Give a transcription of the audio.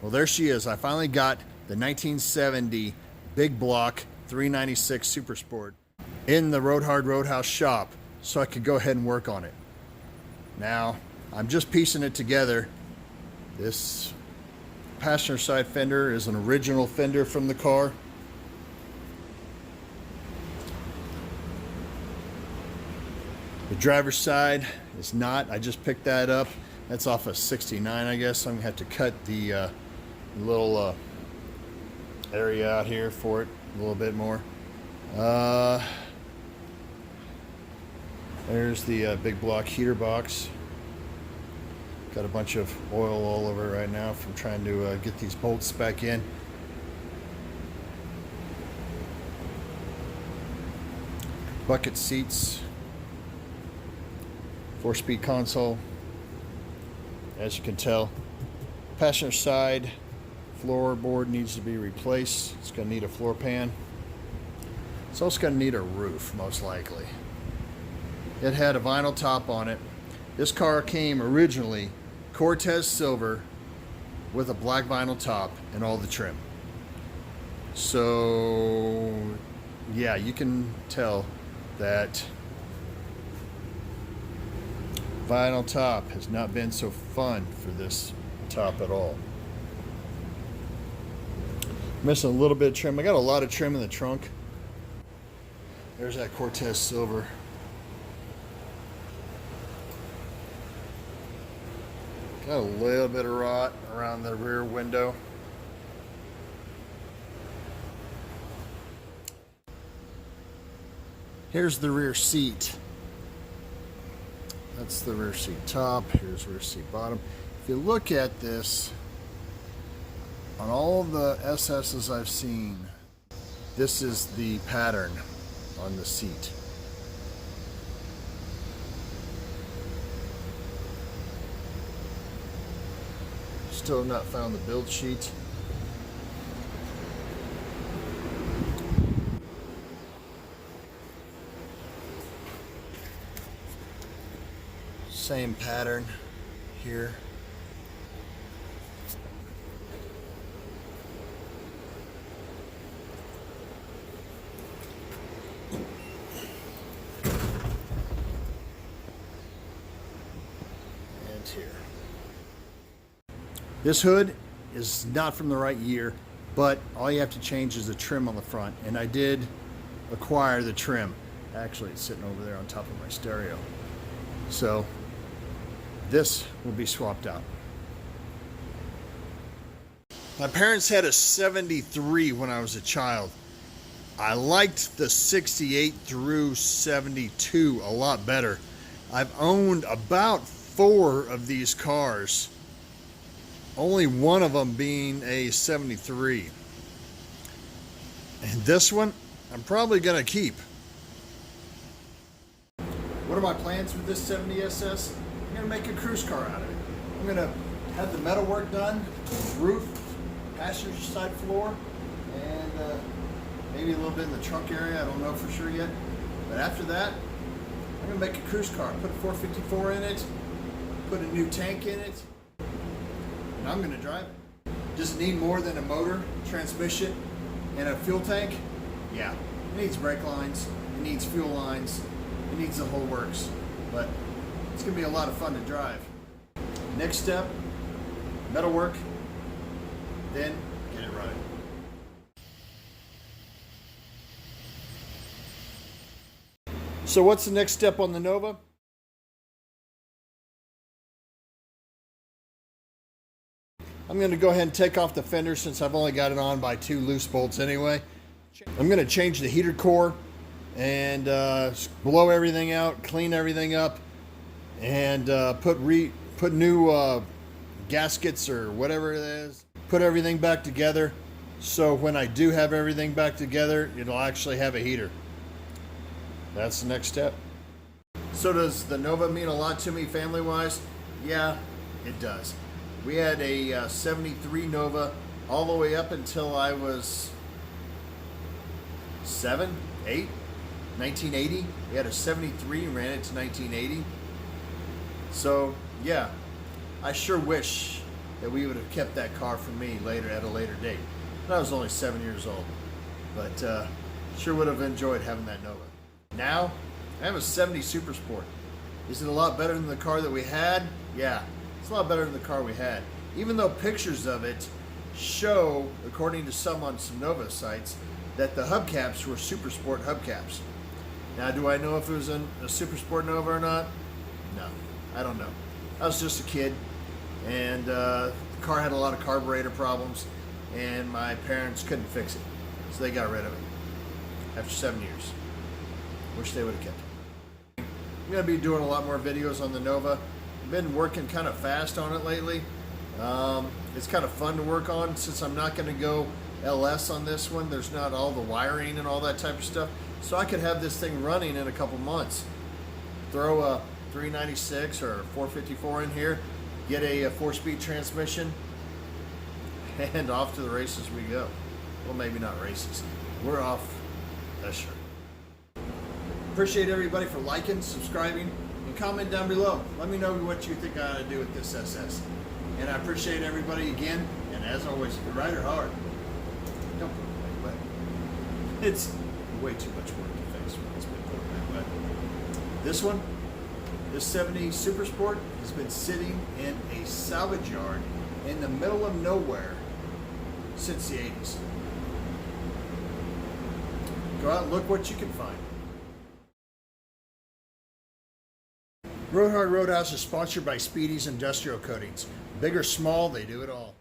Well, there she is. I finally got the 1970 big block 396 Super Sport in the Road Hard Roadhouse shop so I could go ahead and work on it. Now, I'm just piecing it together. This passenger side fender is an original fender from the car. The driver's side is not. I just picked that up. That's off a 69, I guess. I'm gonna have to cut the little area out here for it a little bit more. There's the big block heater box. Got a bunch of oil all over it right now from trying to get these bolts back in. Bucket seats. 4-speed console. As you can tell, passenger side floorboard needs to be replaced. It's going to need a floor pan. It's also going to need a roof, most likely. It had a vinyl top on it. This car came originally Cortez silver with a black vinyl top and all the trim. So yeah, you can tell that vinyl top has not been so fun for this top at all. Missing a little bit of trim. I got a lot of trim in the trunk. There's that Cortez silver. Got a little bit of rot around the rear window. Here's the rear seat. That's the rear seat top. Here's rear seat bottom. If you look at this, on all the SS's I've seen, this is the pattern on the seat. Still have not found the build sheet. Same pattern here. And here. This hood is not from the right year, but all you have to change is the trim on the front. And I did acquire the trim. Actually, it's sitting over there on top of my stereo. So this will be swapped out. My parents had a 73 when I was a child. I liked the 68 through 72 a lot better. I've owned about 4 of these cars, only one of them being a 73. And this one, I'm probably gonna keep. What are my plans with this 70 SS? I'm gonna make a cruise car out of it. I'm gonna have the metal work done, roof, passenger side floor, and maybe a little bit in the trunk area. I don't know for sure yet. But after that, I'm gonna make a cruise car. Put a 454 in it, put a new tank in it, and I'm gonna drive it. Does it need more than a motor, transmission, and a fuel tank? Yeah. It needs brake lines, it needs fuel lines, it needs the whole works. But it's gonna be a lot of fun to drive. Next step, metal work, then get it running. So what's the next step on the Nova? I'm going to go ahead and take off the fender since I've only got it on by 2 loose bolts anyway. I'm going to change the heater core and blow everything out, clean everything up, and put new gaskets or whatever it is. Put everything back together so when I do have everything back together, it'll actually have a heater. That's the next step. So does the Nova mean a lot to me family-wise? Yeah, it does. We had a 73 Nova all the way up until I was 7, 8, 1980. We had a 73 and ran it to 1980. So yeah, I sure wish that we would have kept that car for me later at a later date. But I was only 7 years old, but sure would have enjoyed having that Nova. Now, I have a 70 Super Sport. Is it a lot better than the car that we had? Yeah, it's a lot better than the car we had. Even though pictures of it show, according to some on some Nova sites, that the hubcaps were Super Sport hubcaps. Now, do I know if it was a Super Sport Nova or not? No, I don't know. I was just a kid, and the car had a lot of carburetor problems, and my parents couldn't fix it, so they got rid of it after 7 years. Wish they would have kept it. I'm going to be doing a lot more videos on the Nova. I've been working kind of fast on it lately. It's kind of fun to work on since I'm not going to go LS on this one. There's not all the wiring and all that type of stuff. So I could have this thing running in a couple months. Throw a 396 or 454 in here, get a 4-speed transmission, and off to the races we go. Well, maybe not races. We're off. That's sure. Appreciate everybody for liking, subscribing, and comment down below. Let me know what you think I ought to do with this SS. And I appreciate everybody again. And as always, if you ride her hard, don't put it away wet. It's way too much work to fix when it's been put away wet. This one, this 70 Super Sport, has been sitting in a salvage yard in the middle of nowhere since the 80s. Go out and look what you can find. Road Hard Roadhouse is sponsored by Speedy's Industrial Coatings. Big or small, they do it all.